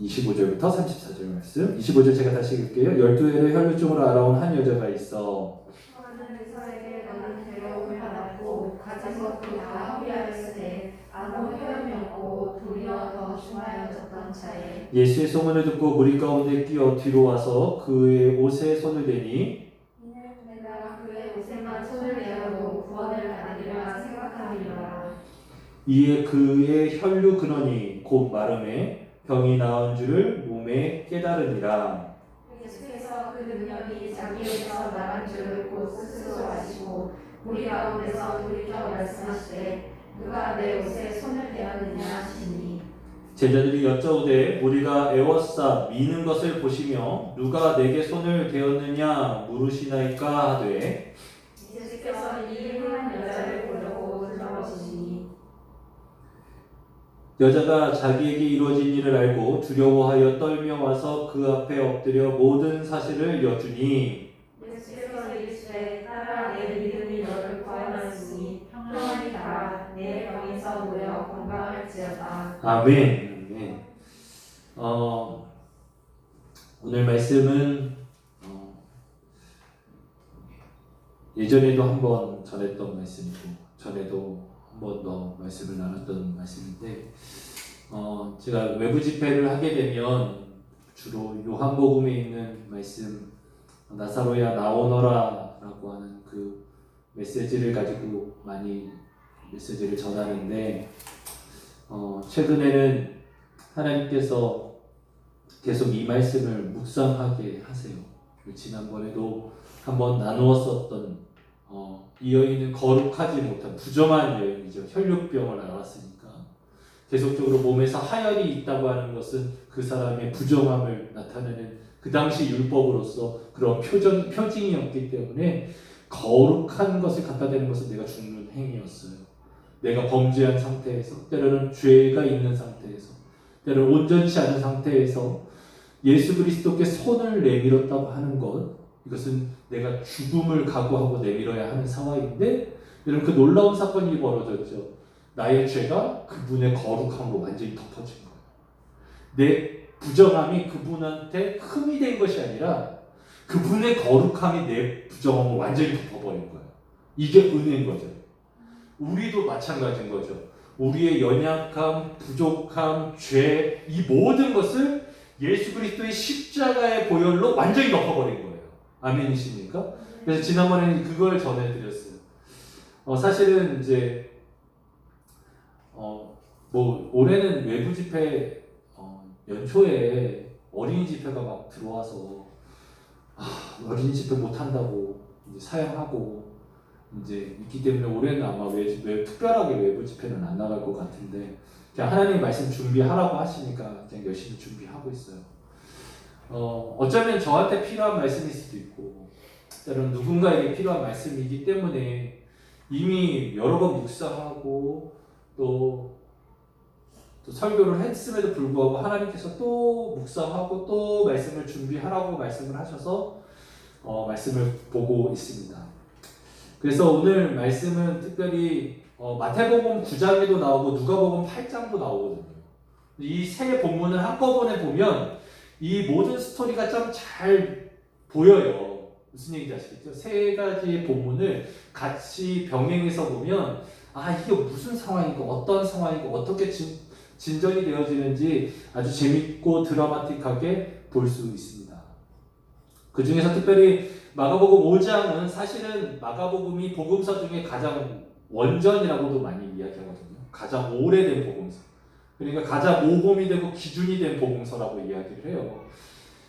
25절부터 34절 말씀. 25절 제가 다시 읽을게요. 12해를 혈루증으로 알아온 한 여자가 있어. 하는 의사에게 너는 데려옴을 받았고 가지고 그가 허비하였으되 아무 혈연이 없고 도리어 더 중하여졌던 차에 예수의 소문을 듣고 무리 가운데 끼어 뒤로 와서 그의 옷에 손을 대니 내가 그의 옷에만 손을 내어도 구원을 받으리라 생각함이라. 이에 그의 혈류 근원이 곧 마름에 병이 나은 줄을 몸에 깨달으니라. 예수께서 그 능력이 자기에게서 나간 줄을 곧 스스로 아시고 우리 가운데서 돌이켜 말씀하시되 누가 내 옷에 손을 대었느냐 하시니 제자들이 여짜오되 우리가 애워싸 미는 것을 보시며 누가 내게 손을 대었느냐 물으시나이까 하되 예수께서 이 행한 여자를 보려고 들어오시니 여자가 자기에게 이루어진 일을 알고 두려워하여 떨며 와서 그 앞에 엎드려 모든 사실을 여쭈니 예수께서 이르시되 딸아 내 믿음이 너를 구원하였으니 평안히 가라 내 병에서 놓여 건강할지어다. 아멘. 오늘 말씀은 예전에도 한번 전했던 말씀이고 전에도 한 번 더 말씀을 나눴던 말씀인데 제가 외부 집회를 하게 되면 주로 요한복음에 있는 말씀 나사로야 나오너라 라고 하는 그 메시지를 가지고 많이 메시지를 전하는데 최근에는 하나님께서 계속 이 말씀을 묵상하게 하세요. 지난번에도 한번 나누었었던 이 여인은 거룩하지 못한 부정한 여인이죠. 혈육병을 앓았으니까 계속적으로 몸에서 하혈이 있다고 하는 것은 그 사람의 부정함을 나타내는 그 당시 율법으로서 그런 표징이었기 때문에 거룩한 것을 갖다 대는 것은 내가 죽는 행위였어요. 내가 범죄한 상태에서 때로는 죄가 있는 상태에서 때로는 온전치 않은 상태에서 예수 그리스도께 손을 내밀었다고 하는 것 이것은 내가 죽음을 각오하고 내밀어야 하는 상황인데 여러분 그 놀라운 사건이 벌어졌죠. 나의 죄가 그분의 거룩함으로 완전히 덮어진 거예요. 내 부정함이 그분한테 흠이 된 것이 아니라 그분의 거룩함이 내 부정함을 완전히 덮어버린 거예요. 이게 은혜인 거죠. 우리도 마찬가지인 거죠. 우리의 연약함, 부족함, 죄, 이 모든 것을 예수 그리스도의 십자가의 보혈로 완전히 덮어버린 거예요. 아멘이십니까? 그래서 지난번에는 그걸 전해드렸어요. 사실은 이제 올해는 외부 집회 연초에 어린이 집회가 막 들어와서 어린이 집회 못 한다고 이제 사양하고 이제 있기 때문에 올해는 아마 특별하게 외부 집회는 안 나갈 것 같은데 그냥 하나님 말씀 준비하라고 하시니까 그냥 열심히 준비하고 있어요. 어쩌면 저한테 필요한 말씀일 수도 있고 때로는 누군가에게 필요한 말씀이기 때문에 이미 여러 번 묵상하고 또 설교를 했음에도 불구하고 하나님께서 또 묵상하고 또 말씀을 준비하라고 말씀을 하셔서 말씀을 보고 있습니다. 그래서 오늘 말씀은 특별히 마태복음 9장에도 나오고 누가복음 8장도 나오거든요. 이 세 본문을 한꺼번에 보면 이 모든 스토리가 좀 잘 보여요. 무슨 얘기인지 아시겠죠? 세 가지의 본문을 같이 병행해서 보면 이게 무슨 상황이고 어떤 상황이고 어떻게 진전이 되어지는지 아주 재밌고 드라마틱하게 볼 수 있습니다. 그 중에서 특별히 마가복음 5장은 사실은 마가복음이 복음서 중에 가장 원전이라고도 많이 이야기하거든요. 가장 오래된 복음서. 그러니까 가장 모범이 되고 기준이 된 복음서라고 이야기를 해요.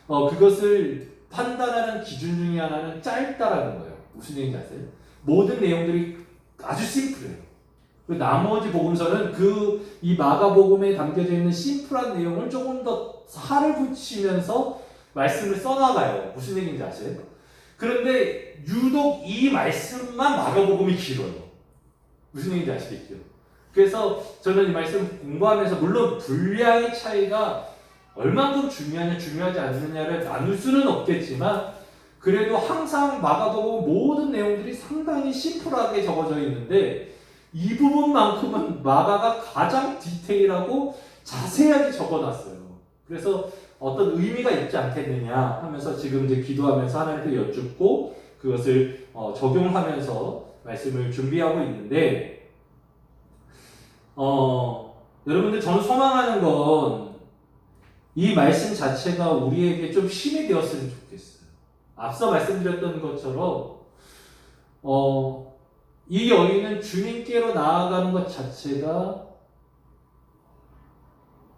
그것을 판단하는 기준 중에 하나는 짧다라는 거예요. 무슨 얘기인지 아세요? 모든 내용들이 아주 심플해요. 나머지 복음서는 이 마가복음에 담겨져 있는 심플한 내용을 조금 더 살을 붙이면서 말씀을 써나가요. 무슨 얘기인지 아세요? 그런데 유독 이 말씀만 마가복음이 길어요. 무슨 얘기인지 아시겠죠? 그래서 저는 이 말씀 공부하면서 물론 분량의 차이가 얼만큼 중요하냐 중요하지 않느냐를 나눌 수는 없겠지만 그래도 항상 마가복음 모든 내용들이 상당히 심플하게 적어져 있는데 이 부분만큼은 마가가 가장 디테일하고 자세하게 적어놨어요. 그래서 어떤 의미가 있지 않겠느냐 하면서 지금 이제 기도하면서 하나님께 여쭙고 그것을 적용하면서 말씀을 준비하고 있는데, 여러분들 저는 소망하는 건 이 말씀 자체가 우리에게 좀 힘이 되었으면 좋겠어요. 앞서 말씀드렸던 것처럼 이 여인은 주님께로 나아가는 것 자체가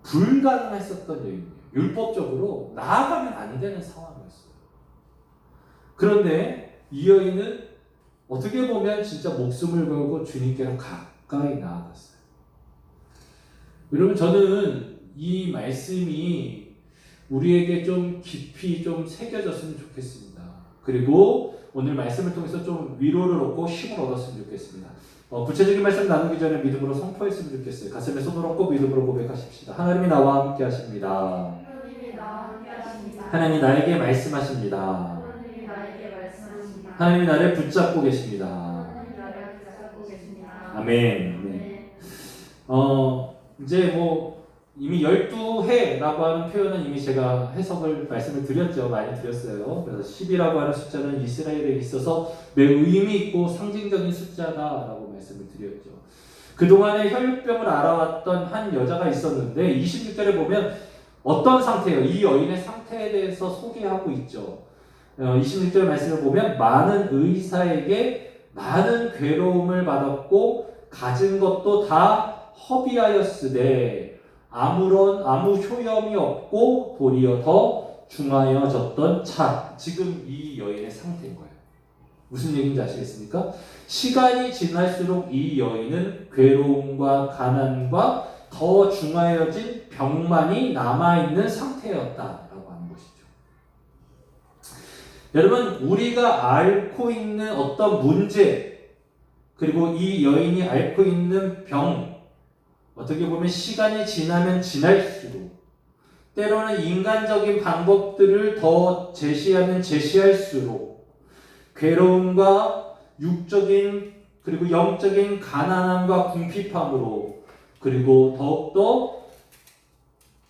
불가능했었던 여인이에요. 율법적으로 나아가면 안 되는 상황이었어요. 그런데 이 여인은 어떻게 보면 진짜 목숨을 걸고 주님께로 가까이 나아갔어요. 여러분, 저는 이 말씀이 우리에게 좀 깊이 좀 새겨졌으면 좋겠습니다. 그리고 오늘 말씀을 통해서 좀 위로를 얻고 힘을 얻었으면 좋겠습니다. 구체적인 말씀 나누기 전에 믿음으로 선포했으면 좋겠어요. 가슴에 손을 얹고 믿음으로 고백하십시다. 하나님이 나와 함께 하십니다. 하나님이 나에게 말씀하십니다. 하나님이 나를 붙잡고 계십니다. 아멘. 이제 이미 12해라고 하는 표현은 이미 제가 말씀을 드렸죠. 많이 드렸어요. 그래서 10이라고 하는 숫자는 이스라엘에 있어서 매우 의미 있고 상징적인 숫자다라고 말씀을 드렸죠. 그동안에 혈육병을 앓아왔던 한 여자가 있었는데 26절에 보면 어떤 상태예요? 이 여인의 상태에 대해서 소개하고 있죠. 26절 말씀을 보면 많은 의사에게 많은 괴로움을 받았고 가진 것도 다 허비하였으되 아무 효염이 없고 도리어 더 중하여졌던 차. 지금 이 여인의 상태인 거예요. 무슨 얘기인지 아시겠습니까? 시간이 지날수록 이 여인은 괴로움과 가난과 더 중하여진 병만이 남아있는 상태였다라고 하는 것이죠. 여러분, 우리가 앓고 있는 어떤 문제, 그리고 이 여인이 앓고 있는 병, 어떻게 보면 시간이 지나면 지날수록 때로는 인간적인 방법들을 더 제시하면 제시할수록 괴로움과 육적인 그리고 영적인 가난함과 궁핍함으로 그리고 더욱더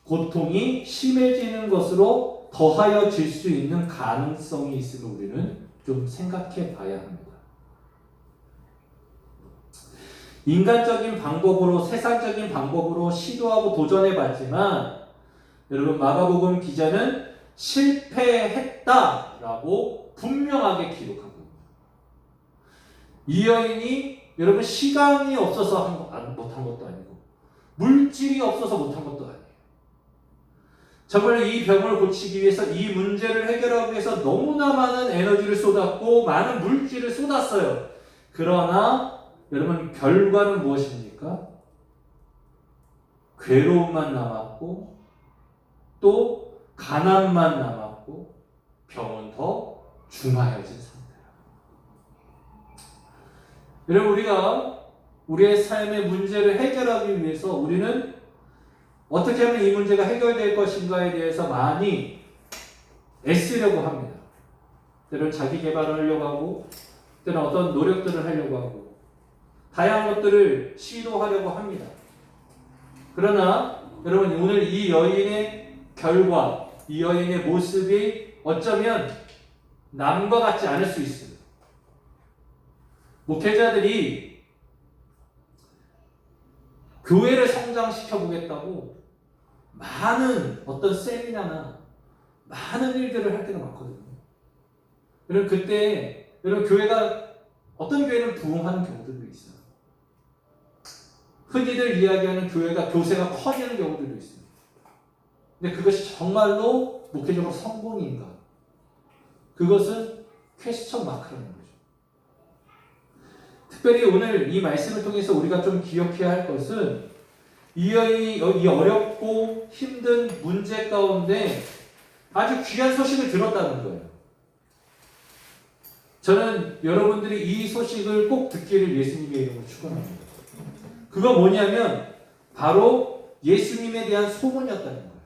고통이 심해지는 것으로 더하여질 수 있는 가능성이 있음을 우리는 좀 생각해 봐야 합니다. 인간적인 방법으로, 세상적인 방법으로 시도하고 도전해 봤지만 여러분, 마가복음 기자는 실패했다라고 분명하게 기록하고 있습니다. 이 여인이 여러분 시간이 없어서 못한 것도 아니고 물질이 없어서 못한 것도 아니에요. 정말 이 병을 고치기 위해서, 이 문제를 해결하기 위해서 너무나 많은 에너지를 쏟았고 많은 물질을 쏟았어요. 그러나 여러분, 결과는 무엇입니까? 괴로움만 남았고 또 가난만 남았고 병은 더 중하여진 상태라. 여러분, 우리가 우리의 삶의 문제를 해결하기 위해서 우리는 어떻게 하면 이 문제가 해결될 것인가에 대해서 많이 애쓰려고 합니다. 때로는 자기 개발을 하려고 하고 때로는 어떤 노력들을 하려고 하고 다양한 것들을 시도하려고 합니다. 그러나 여러분, 오늘 이 여인의 결과, 이 여인의 모습이 어쩌면 남과 같지 않을 수 있어요. 목회자들이 교회를 성장시켜 보겠다고 많은 어떤 세미나나 많은 일들을 할 때가 많거든요. 여러분, 그때 교회가 어떤 교회는 부흥하는 경우들도 있어요. 흔히들 이야기하는 교세가 커지는 경우들도 있습니다. 근데 그것이 정말로 목회적으로 성공인가? 그것은 퀘스천 마크라는 거죠. 특별히 오늘 이 말씀을 통해서 우리가 좀 기억해야 할 것은 이 여인이 이 어렵고 힘든 문제 가운데 아주 귀한 소식을 들었다는 거예요. 저는 여러분들이 이 소식을 꼭 듣기를 예수님의 이름으로 축원합니다. 그거 뭐냐면 바로 예수님에 대한 소문이었다는 거예요.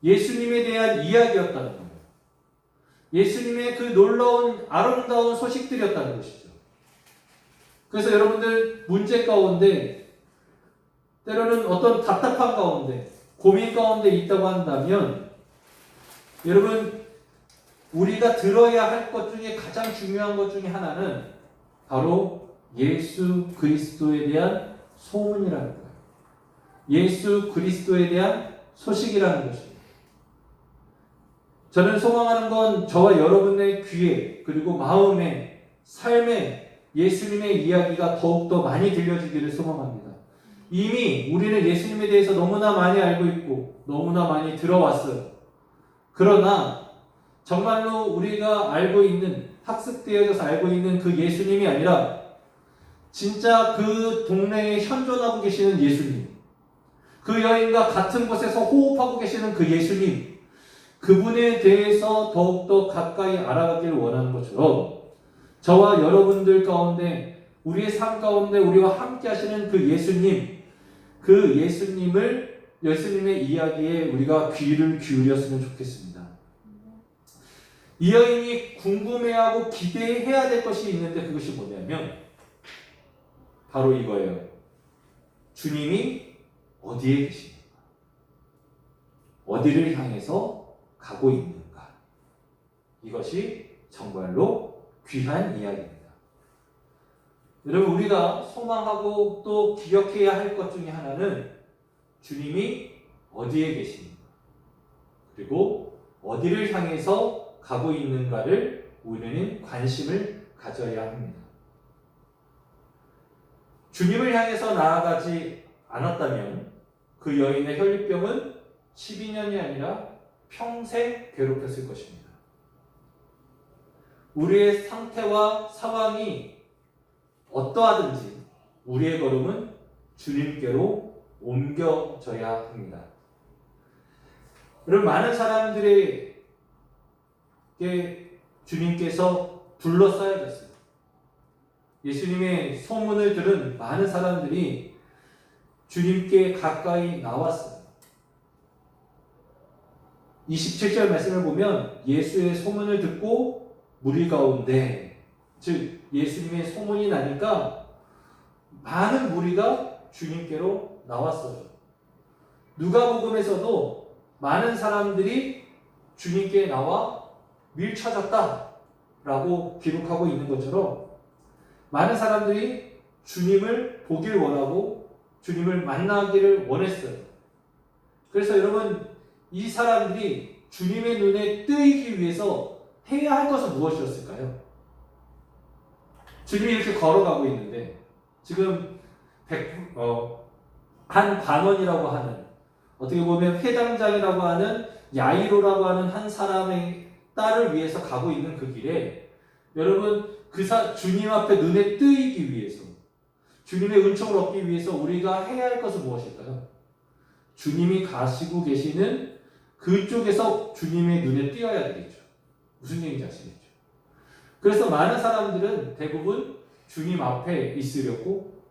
예수님에 대한 이야기였다는 거예요. 예수님의 그 놀라운 아름다운 소식들이었다는 것이죠. 그래서 여러분들 문제 가운데 때로는 어떤 답답한 가운데 고민 가운데 있다고 한다면 여러분 우리가 들어야 할 것 중에 가장 중요한 것 중에 하나는 바로 예수 그리스도에 대한 소문이라는 거예요. 예수 그리스도에 대한 소식이라는 것입니다. 저는 소망하는 건 저와 여러분의 귀에 그리고 마음에 삶에 예수님의 이야기가 더욱더 많이 들려지기를 소망합니다. 이미 우리는 예수님에 대해서 너무나 많이 알고 있고 너무나 많이 들어왔어요. 그러나 정말로 우리가 알고 있는 학습되어져서 알고 있는 그 예수님이 아니라 진짜 그 동네에 현존하고 계시는 예수님, 그 여인과 같은 곳에서 호흡하고 계시는 그 예수님, 그분에 대해서 더욱더 가까이 알아가기를 원하는 것처럼 저와 여러분들 가운데 우리의 삶 가운데 우리와 함께 하시는 그 예수님, 그 예수님의 이야기에 우리가 귀를 기울였으면 좋겠습니다. 이 여인이 궁금해하고 기대해야 될 것이 있는데 그것이 뭐냐면 바로 이거예요. 주님이 어디에 계십니까? 어디를 향해서 가고 있는가? 이것이 정말로 귀한 이야기입니다. 여러분 우리가 소망하고 또 기억해야 할 것 중에 하나는 주님이 어디에 계십니까? 그리고 어디를 향해서 가고 있는가를 우리는 관심을 가져야 합니다. 주님을 향해서 나아가지 않았다면 그 여인의 혈류병은 12년이 아니라 평생 괴롭혔을 것입니다. 우리의 상태와 상황이 어떠하든지 우리의 걸음은 주님께로 옮겨져야 합니다. 여러분 많은 사람들에게 주님께서 둘러싸여졌어요. 예수님의 소문을 들은 많은 사람들이 주님께 가까이 나왔어요. 27절 말씀을 보면 예수의 소문을 듣고 무리 가운데 즉 예수님의 소문이 나니까 많은 무리가 주님께로 나왔어요. 누가복음에서도 많은 사람들이 주님께 나와 밀쳐졌다라고 기록하고 있는 것처럼 많은 사람들이 주님을 보길 원하고 주님을 만나기를 원했어요. 그래서 여러분 이 사람들이 주님의 눈에 뜨이기 위해서 해야 할 것은 무엇이었을까요? 주님이 이렇게 걸어가고 있는데 지금 한 관원이라고 하는 어떻게 보면 회당장이라고 하는 야이로라고 하는 한 사람의 딸을 위해서 가고 있는 그 길에 여러분 주님 앞에 눈에 뜨이기 위해서 주님의 은총을 얻기 위해서 우리가 해야 할 것은 무엇일까요? 주님이 가시고 계시는 그쪽에서 주님의 눈에 띄어야 되겠죠. 무슨 얘기인지 아시겠죠? 그래서 많은 사람들은 대부분 주님 앞에 있으려고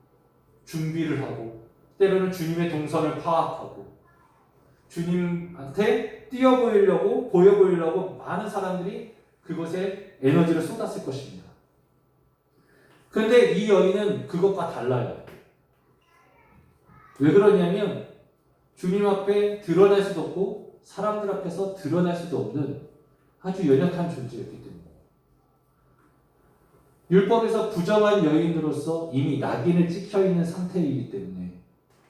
준비를 하고 때로는 주님의 동선을 파악하고 주님한테 보여 보이려고 많은 사람들이 그것에 에너지를 쏟았을 것입니다. 그런데 이 여인은 그것과 달라요. 왜 그러냐면 주님 앞에 드러날 수도 없고 사람들 앞에서 드러날 수도 없는 아주 연약한 존재였기 때문에 율법에서 부정한 여인으로서 이미 낙인을 찍혀있는 상태이기 때문에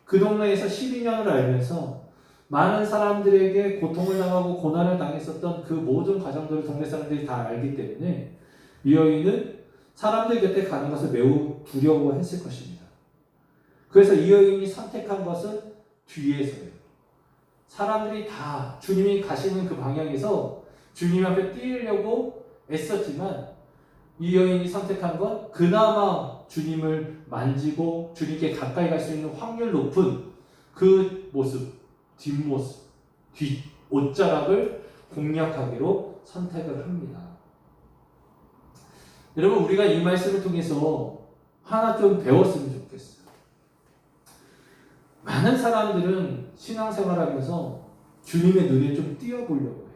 그 동네에서 12년을 알면서 많은 사람들에게 고통을 당하고 고난을 당했었던 그 모든 과정들을 동네 사람들이 다 알기 때문에 이 여인은 사람들 곁에 가는 것을 매우 두려워했을 것입니다. 그래서 이 여인이 선택한 것은 뒤에서예요. 사람들이 다 주님이 가시는 그 방향에서 주님 앞에 뛰려고 애썼지만 이 여인이 선택한 건 그나마 주님을 만지고 주님께 가까이 갈 수 있는 확률 높은 그 모습, 뒷모습, 옷자락을 공략하기로 선택을 합니다. 여러분 우리가 이 말씀을 통해서 하나 좀 배웠으면 좋겠어요. 많은 사람들은 신앙생활하면서 주님의 눈에 좀 띄어보려고 해요.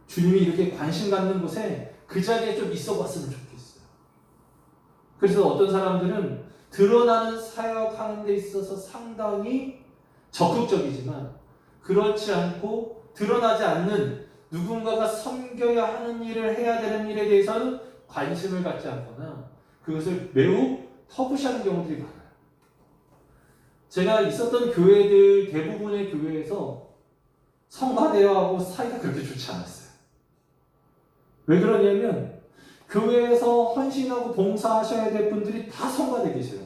주님이 이렇게 관심 갖는 곳에 그 자리에 좀 있어 봤으면 좋겠어요. 그래서 어떤 사람들은 드러나는 사역하는 데 있어서 상당히 적극적이지만 그렇지 않고 드러나지 않는 누군가가 섬겨야 하는 일을 해야 되는 일에 대해서는 관심을 갖지 않거나 그것을 매우 터부시하는 경우들이 많아요. 제가 있었던 교회들 대부분의 교회에서 성가대회하고 사이가 그렇게 좋지 않았어요. 왜 그러냐면 교회에서 헌신하고 봉사하셔야 될 분들이 다 성가대 계세요.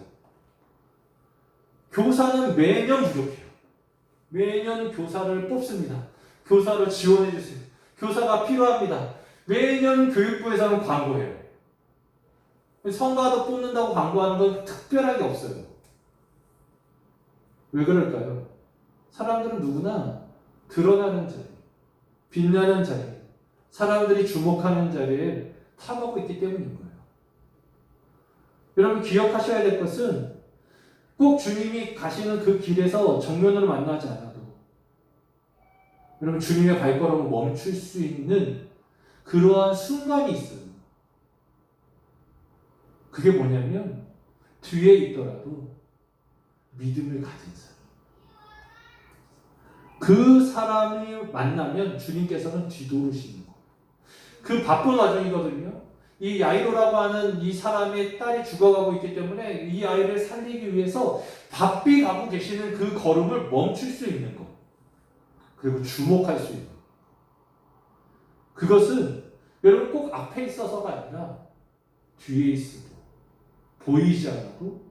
교사는 매년 부족해요. 매년 교사를 뽑습니다. 교사를 지원해 주세요. 교사가 필요합니다. 매년 교육부에서는 광고해요. 성가도 뽑는다고 광고하는 건 특별하게 없어요. 왜 그럴까요? 사람들은 누구나 드러나는 자리, 빛나는 자리, 사람들이 주목하는 자리에 탐하고 있기 때문인 거예요. 여러분 기억하셔야 될 것은 꼭 주님이 가시는 그 길에서 정면으로 만나지 않아도 여러분 주님의 발걸음을 멈출 수 있는 그러한 순간이 있어요. 그게 뭐냐면 뒤에 있더라도 믿음을 가진 사람. 그 사람이 만나면 주님께서는 뒤돌으시는 거예요. 그 바쁜 와중이거든요. 이 야이로라고 하는 이 사람의 딸이 죽어가고 있기 때문에 이 아이를 살리기 위해서 바삐 가고 계시는 그 걸음을 멈출 수 있는 것. 그리고 주목할 수 있는 것. 그것은 여러분 꼭 앞에 있어서가 아니라 뒤에 있어도 보이지 않아도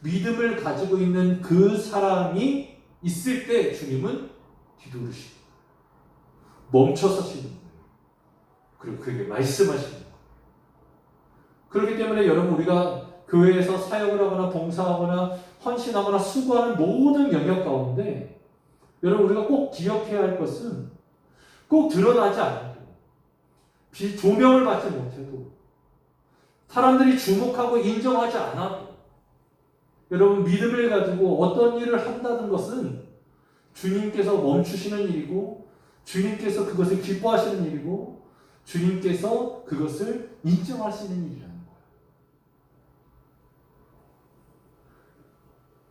믿음을 가지고 있는 그 사람이 있을 때 주님은 뒤돌으시고 멈춰서시는 거예요. 그리고 그에게 말씀하시는 거예요. 그렇기 때문에 여러분 우리가 교회에서 사역을 하거나 봉사하거나 헌신하거나 수고하는 모든 영역 가운데 여러분 우리가 꼭 기억해야 할 것은 꼭 드러나지 않아도 조명을 받지 못해도 사람들이 주목하고 인정하지 않아도 여러분 믿음을 가지고 어떤 일을 한다는 것은 주님께서 멈추시는 일이고 주님께서 그것을 기뻐하시는 일이고 주님께서 그것을 인정하시는 일이라는 거예요.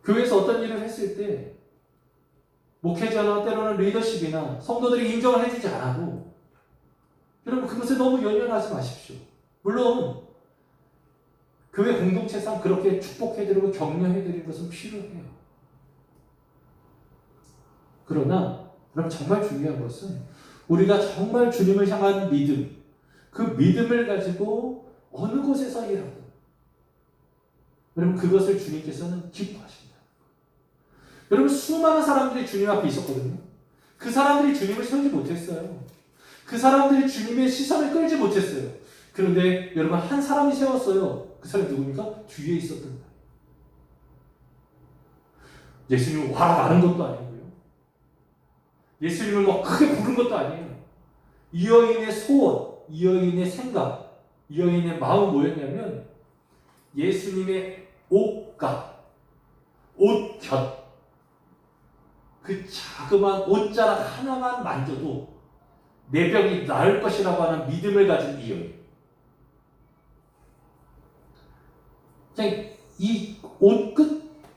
교회에서 어떤 일을 했을 때 목회자나 때로는 리더십이나 성도들이 인정을 해주지 않아도 여러분 그것에 너무 연연하지 마십시오. 물론 교회 공동체상 그렇게 축복해드리고 격려해드리는 것은 필요해요. 그러나 여러분 정말 중요한 것은 우리가 정말 주님을 향한 믿음, 그 믿음을 가지고 어느 곳에서 일하든 여러분 그것을 주님께서는 기뻐하신다. 여러분 수많은 사람들이 주님 앞에 있었거든요. 그 사람들이 주님을 세우지 못했어요. 그 사람들이 주님의 시선을 끌지 못했어요. 그런데 여러분 한 사람이 세웠어요. 그 사람이 누굽니까? 뒤에 있었던 거예요. 예수님을 와 나는 것도 아니고요. 예수님을 뭐 크게 부른 것도 아니에요. 이 여인의 소원, 이 여인의 생각, 이 여인의 마음은 뭐였냐면 예수님의 옷값, 옷곁, 그 자그마한 옷자락 하나만 만져도 내 병이 나을 것이라고 하는 믿음을 가진 이 여인. 그냥 이 옷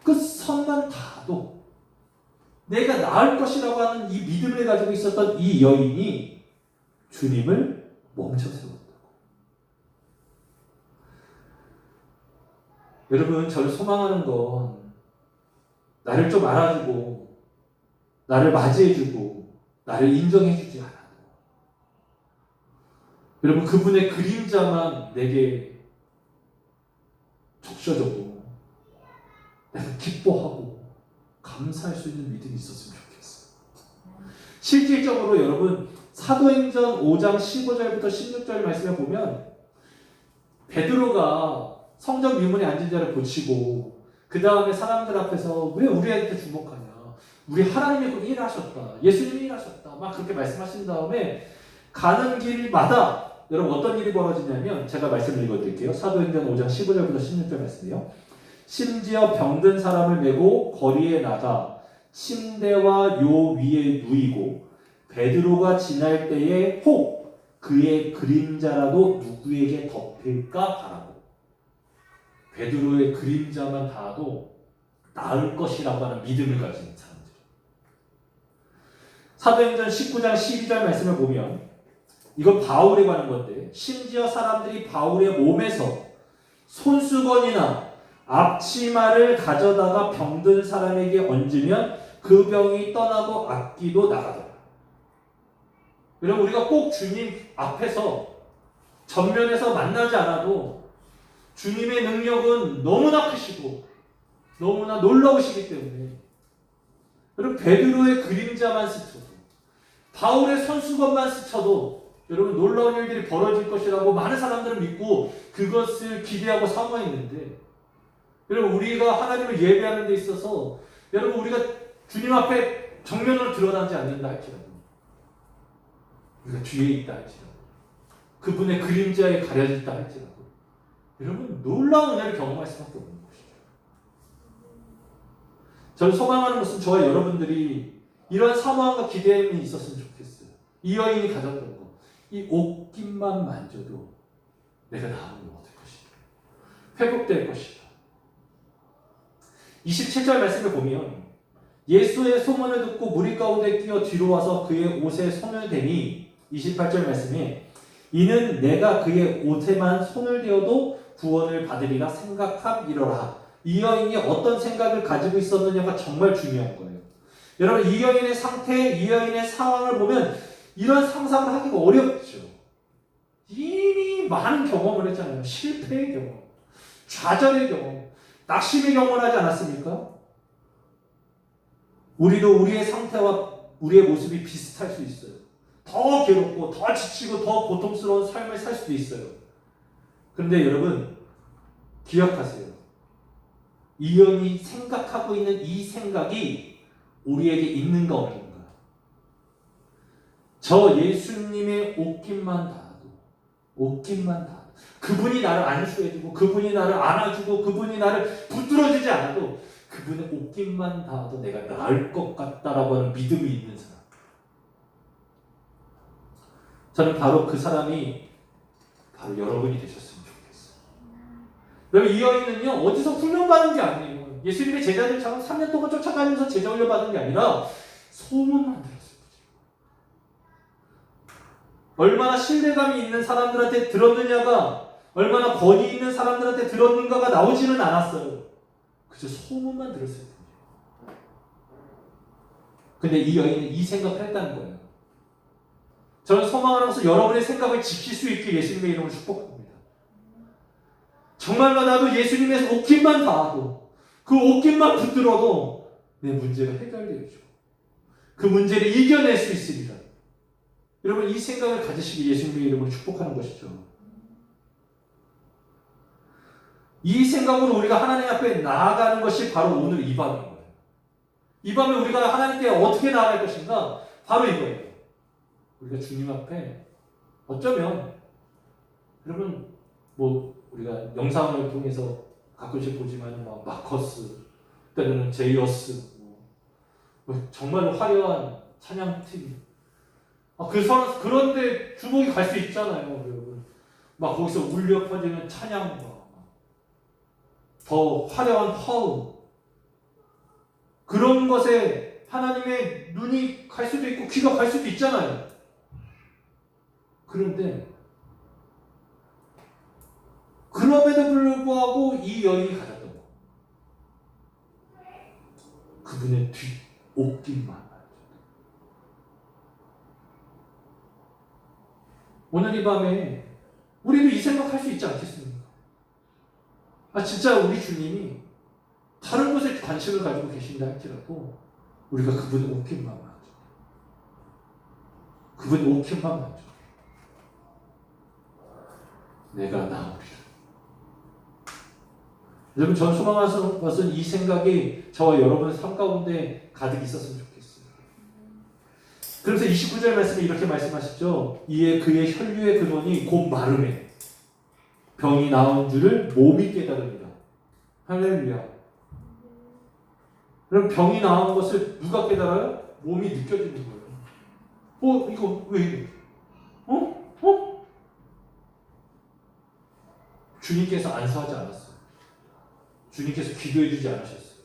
끝선만 닿아도 내가 나을 것이라고 하는 이 믿음을 가지고 있었던 이 여인이 주님을 멈춰 세웠다고. 여러분 저를 소망하는 건 나를 좀 알아주고 나를 맞이해주고 나를 인정해주지 않아도 여러분 그분의 그림자만 내게 적셔져도 내가 기뻐하고 감사할 수 있는 믿음이 있었으면 좋겠어요. 실질적으로 여러분 사도행전 5장 15절부터 16절 말씀을 보면 베드로가 성전 미문에 앉은 자를 고치고 그 다음에 사람들 앞에서 왜 우리한테 주목하냐, 우리 하나님이 그 일하셨다, 예수님이 일하셨다 막 그렇게 말씀하신 다음에 가는 길마다 여러분 어떤 일이 벌어지냐면 제가 말씀을 읽어드릴게요. 사도행전 5장 15절부터 16절 말씀이요. 심지어 병든 사람을 메고 거리에 나가 침대와 요 위에 누이고 베드로가 지날 때에 혹 그의 그림자라도 누구에게 덮일까 바라고. 베드로의 그림자만 닿아도 나을 것이라고 하는 믿음을 가진 사람들. 사도행전 19장 12절 말씀을 보면 이건 바울에 관한 건데 심지어 사람들이 바울의 몸에서 손수건이나 앞치마를 가져다가 병든 사람에게 얹으면 그 병이 떠나고 악기도 나가더라. 여러분 우리가 꼭 주님 앞에서 전면에서 만나지 않아도 주님의 능력은 너무나 크시고 너무나 놀라우시기 때문에 여러분 베드로의 그림자만 스쳐도 바울의 손수건만 스쳐도 여러분 놀라운 일들이 벌어질 것이라고 많은 사람들은 믿고 그것을 기대하고 사모했는데 여러분 우리가 하나님을 예배하는 데 있어서 여러분 우리가 주님 앞에 정면으로 드러나지 않는다 할지라도 우리가 뒤에 있다 할지라도 그분의 그림자에 가려졌다 할지라도 여러분 놀라운 은혜를 경험할 수밖에 없는 것이죠. 저는 소망하는 것은 저와 여러분들이 이러한 사모함과 기대함이 있었으면 좋겠어요. 이 여인이 가졌던 것, 이 옷깃만 만져도 내가 나음을 얻을 것이다. 회복될 것이다. 27절 말씀을 보면 예수의 소문을 듣고 무리 가운데 끼어 뒤로 와서 그의 옷에 손을 대니 28절 말씀에 이는 내가 그의 옷에만 손을 대어도 구원을 받으리라 생각함이러라. 이 여인이 어떤 생각을 가지고 있었느냐가 정말 중요한 거예요. 여러분 이 여인의 상태, 이 여인의 상황을 보면 이런 상상을 하기가 어렵죠. 이미 많은 경험을 했잖아요. 실패의 경험, 좌절의 경험, 낙심의 경험을 하지 않았습니까? 우리도 우리의 상태와 우리의 모습이 비슷할 수 있어요. 더 괴롭고 더 지치고 더 고통스러운 삶을 살 수도 있어요. 그런데 여러분 기억하세요. 이 여인이 생각하고 있는 이 생각이 우리에게 있는가 없는가. 저 예수님의 옷깃만 닿아도 옷깃만 닿아도 그분이 나를 안수해주고 그분이 나를 안아주고 그분이 나를 붙들어주지 않아도 그분의 옷깃만 닿아도 내가 나을 것 같다라고 하는 믿음이 있는 사람. 저는 바로 그 사람이 바로 여러분이 되셨으면 좋겠어요. 여러분 이 여인은요 어디서 훈련받은 게 아니에요. 예수님의 제자들처럼 3년 동안 쫓아가면서 제자 훈련 받은 게 아니라 소문만 들었어요. 얼마나 신뢰감이 있는 사람들한테 들었느냐가 얼마나 권위 있는 사람들한테 들었는가가 나오지는 않았어요. 그저 소문만 들었을 뿐이에요. 근데 이 여인은 이 생각을 했다는 거예요. 저는 소망하면서 여러분의 생각을 지킬 수 있게 예수님의 이름을 축복합니다. 정말로 나도 예수님의 옷깃만 닿아도 그 옷깃만 붙들어도 내 문제가 해결되어지고 그 문제를 이겨낼 수 있으리라. 여러분 이 생각을 가지시기 예수님의 이름으로 축복하는 것이죠. 이 생각으로 우리가 하나님 앞에 나아가는 것이 바로 오늘 이 밤인 거예요. 이 밤에 우리가 하나님께 어떻게 나아갈 것인가? 바로 이거예요. 우리가 주님 앞에 어쩌면 여러분 우리가 영상을 통해서 가끔씩 보지만 마커스 때로는 제이어스 정말로 화려한 찬양팀 그런데 주목이 갈 수 있잖아요, 여러분. 거기서 울려 퍼지는 찬양과 더 화려한 화음 그런 것에 하나님의 눈이 갈 수도 있고 귀가 갈 수도 있잖아요. 그런데 그럼에도 불구하고 이 여인이 가졌던 거 그분의 옷깃만 오늘 이 밤에 우리도 이 생각할 수 있지 않겠습니까? 진짜 우리 주님이 다른 곳에 관심을 가지고 계신다 할지라도 우리가 그분의 옷깃만 만져 그분의 옷깃만 만져 내가 나으리라. 여러분 전 소망하는 것은 이 생각이 저와 여러분의 삶 가운데 가득 있었으면 좋겠어요. 그래서 29절 말씀에 이렇게 말씀하시죠. 이에 그의 혈류의 근원이 곧 마름에 병이 나은 줄을 몸이 깨달으리라. 할렐루야. 그럼 병이 나은 것을 누가 깨달아요? 몸이 느껴지는 거예요. 이거 왜 이래? 주님께서 안수하지 않았어요. 주님께서 기도해 주지 않으셨어요.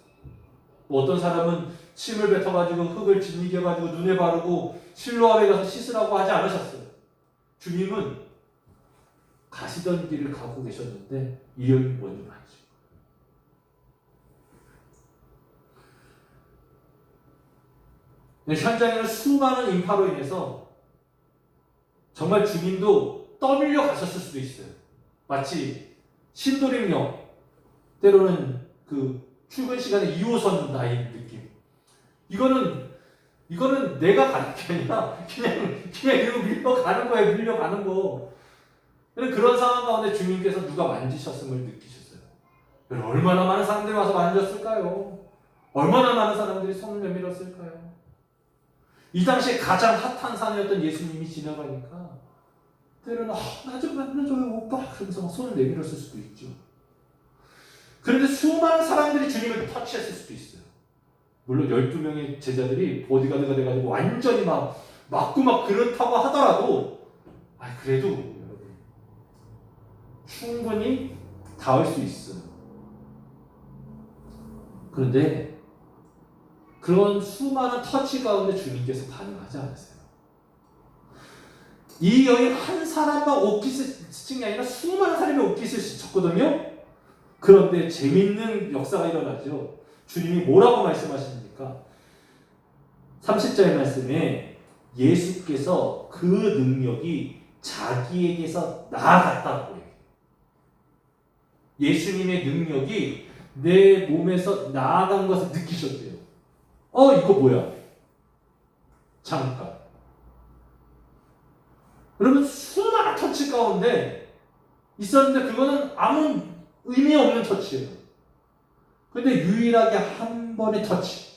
또 어떤 사람은 침을 뱉어가지고 흙을 짓이겨가지고 눈에 바르고 실로암에 가서 씻으라고 하지 않으셨어요. 주님은 가시던 길을 가고 계셨는데 이 여인이 먼저 가시죠. 현장에는 수많은 인파로 인해서 정말 주님도 떠밀려 가셨을 수도 있어요. 마치 신도림역 때로는 그 출근 시간에 2호선 나인 느낌. 이거는 내가 가는 게 아니라 그냥 이거 밀려가는 거예요. 밀려가는 거. 그런 상황 가운데 주님께서 누가 만지셨음을 느끼셨어요. 얼마나 많은 사람들이 와서 만졌을까요? 얼마나 많은 사람들이 손을 내밀었을까요? 이 당시에 가장 핫한 산이었던 예수님이 지나가니까 때로는 나 좀 만나줘요 오빠 그러면서 손을 내밀었을 수도 있죠. 그런데 수많은 사람들이 주님을 터치했을 수도 있어요. 물론 12명의 제자들이 보디가드가 돼가지고 완전히 막고 그렇다고 하더라도 그래도 여러분 충분히 닿을 수 있어요. 그런데 그런 수많은 터치 가운데 주님께서 반응하지 않으세요. 이 여인 한 사람만 옷깃을 스친 게 아니라 수많은 사람이 옷깃을 스쳤거든요. 그런데 재밌는 역사가 일어나죠. 주님이 뭐라고 말씀하십니까? 30절 말씀에 예수께서 그 능력이 자기에게서 나아갔다고 해요. 예수님의 능력이 내 몸에서 나아간 것을 느끼셨대요. 이거 뭐야? 잠깐. 여러분 수많은 터치 가운데 있었는데 그거는 아무 의미 없는 터치예요. 그런데 유일하게 한 번의 터치.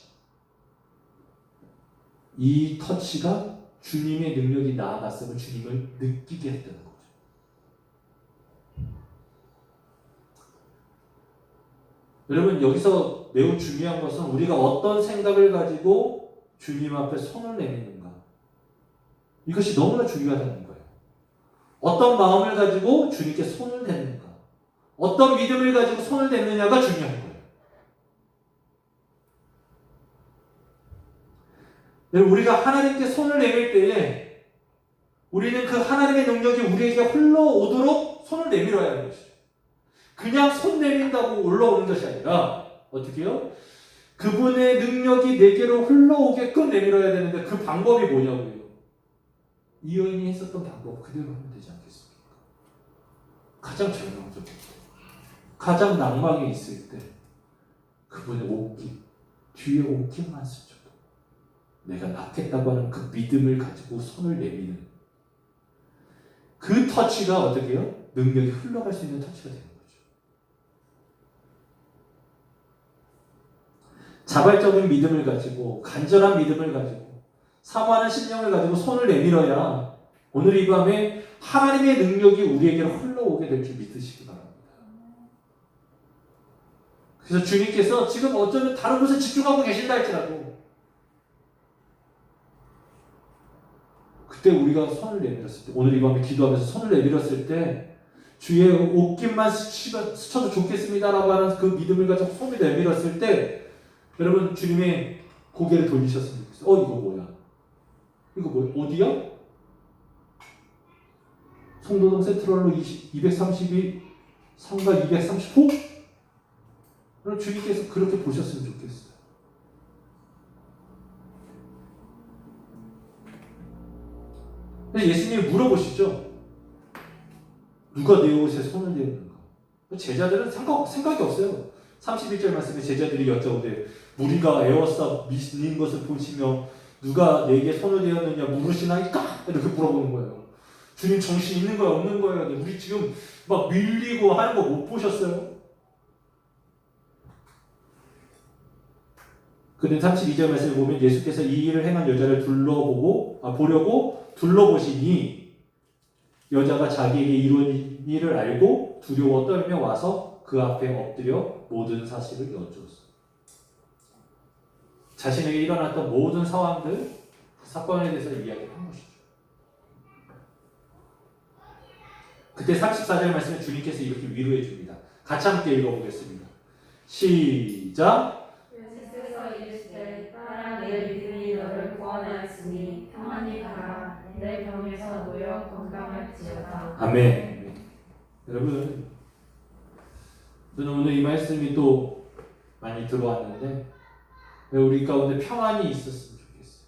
이 터치가 주님의 능력이 나아갔음을 주님을 느끼게 했다는 거죠. 여러분 여기서 매우 중요한 것은 우리가 어떤 생각을 가지고 주님 앞에 손을 내미는가. 이것이 너무나 중요하다는 거예요. 어떤 마음을 가지고 주님께 손을 대는가. 어떤 믿음을 가지고 손을 대느냐가 중요한 거예요. 우리가 하나님께 손을 내밀 때에 우리는 그 하나님의 능력이 우리에게 흘러오도록 손을 내밀어야 하는 것이죠. 그냥 손 내민다고 올라오는 것이 아니라 어떻게 해요? 그분의 능력이 내게로 흘러오게끔 내밀어야 되는데 그 방법이 뭐냐고요. 이 여인이 했었던 방법 그대로 하면 되지 않겠습니까? 가장 절망적일 때, 가장 낭망이 있을 때 그분의 옷깃, 뒤에 옷깃만 스쳐도 내가 낫겠다고 하는 그 믿음을 가지고 손을 내미는 그 터치가 어떻게 해요? 능력이 흘러갈 수 있는 터치가 되는 거죠. 자발적인 믿음을 가지고 간절한 믿음을 가지고 사모하는 심령을 가지고 손을 내밀어야 오늘 이 밤에 하나님의 능력이 우리에게로 흘러오게 될 줄 믿으시기 바랍니다. 그래서 주님께서 지금 어쩌면 다른 곳에 집중하고 계신다 할지라도 그때 우리가 손을 내밀었을 때 오늘 이 밤에 기도하면서 손을 내밀었을 때 주의 옷깃만 스쳐도 좋겠습니다라고 하는 그 믿음을 가지고 손을 내밀었을 때 여러분 주님의 고개를 돌리셨으면 좋겠어요. 이거 뭐야? 이거 뭐야? 어디야? 송도동 센트럴로 232 상가 230호? 그럼 주님께서 그렇게 보셨으면 좋겠어요. 예수님이 물어보시죠. 누가 내 옷에 손을 대는가? 제자들은 생각이 없어요. 31절 말씀에 제자들이 여쭤보되 무리가 에워싸 밀린 것을 보시며 누가 내게 손을 대었느냐 물으시나이까? 이렇게 물어보는 거예요. 주님 정신 있는 거야 없는 거예요? 우리 지금 막 밀리고 하는 거 못 보셨어요? 근데 32절 말씀을 보면 예수께서 이 일을 행한 여자를 보려고 둘러보시니 여자가 자기에게 이룬 일을 알고 두려워 떨며 와서 그 앞에 엎드려 모든 사실을 여쭈었어요. 자신에게 일어났던 모든 상황들, 그 사건에 대해서 이야기를 한 것이죠. 그때 34절 말씀에 주님께서 이렇게 위로해 줍니다. 같이 함께 읽어보겠습니다. 시작! 예수께서 아멘. 여러분, 저는 오늘 이 말씀이 또 많이 들어왔는데 우리 가운데 평안이 있었으면 좋겠어요.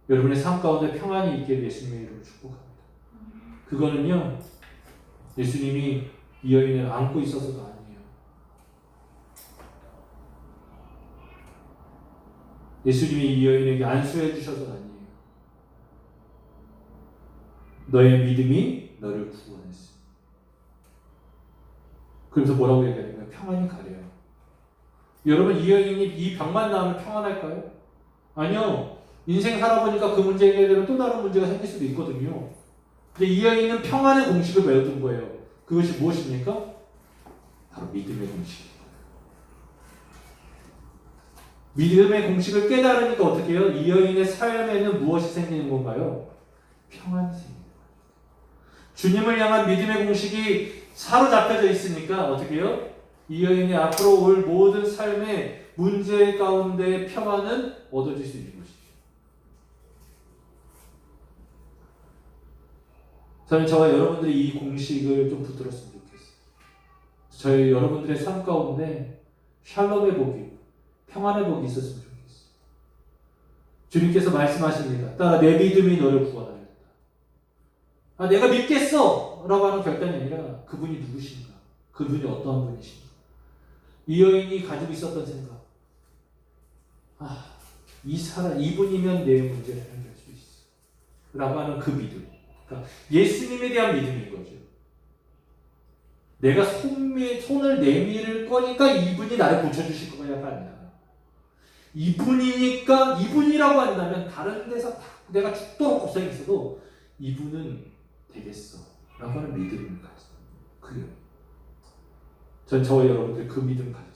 여러분의 삶 가운데 평안이 있게 예수님의 이름으로 축복합니다. 그거는요, 예수님이 이 여인을 안고 있어서가 아니에요. 예수님이 이 여인에게 안수해 주셔서가 아니에요. 너의 믿음이 너를 구원했어. 그래서 뭐라고 얘기하냐면 평안이 가려요. 여러분, 이 여인이 이 병만 나으면 평안할까요? 아니요. 인생 살아보니까 그 문제 해결되면 또 다른 문제가 생길 수도 있거든요. 근데 이 여인은 평안의 공식을 외워둔 거예요. 그것이 무엇입니까? 바로 믿음의 공식입니다. 믿음의 공식을 깨달으니까 어떻게 해요? 이 여인의 삶에는 무엇이 생기는 건가요? 평안이 생깁니다. 주님을 향한 믿음의 공식이 사로잡혀져 있으니까 어떻게 해요? 이 여인이 앞으로 올 모든 삶의 문제 가운데 평안은 얻어질 수 있는 것이죠. 저는 저와 여러분들이 이 공식을 좀 붙들었으면 좋겠어요. 저희 여러분들의 삶 가운데 샬롬의 복이, 평안의 복이 있었으면 좋겠어요. 주님께서 말씀하십니다. 따라 내 믿음이 너를 구원하였다. 내가 믿겠어! 라고 하는 결단이 아니라 그분이 누구신가? 그분이 어떠한 분이신가? 이 여인이 가지고 있었던 생각. 이분이면 내 문제를 해결할 수 있어. 라고 하는 그 믿음. 그러니까 예수님에 대한 믿음인 거죠. 내가 손을 내밀을 거니까 이분이 나를 고쳐주실 거냐가 아니라 이분이니까 이분이라고 한다면 다른 데서 내가 죽도록 고생했어도 이분은 되겠어 라고 하는 믿음을 가졌어요. 그래요. 전 저와 여러분들 그 믿음 가졌어요.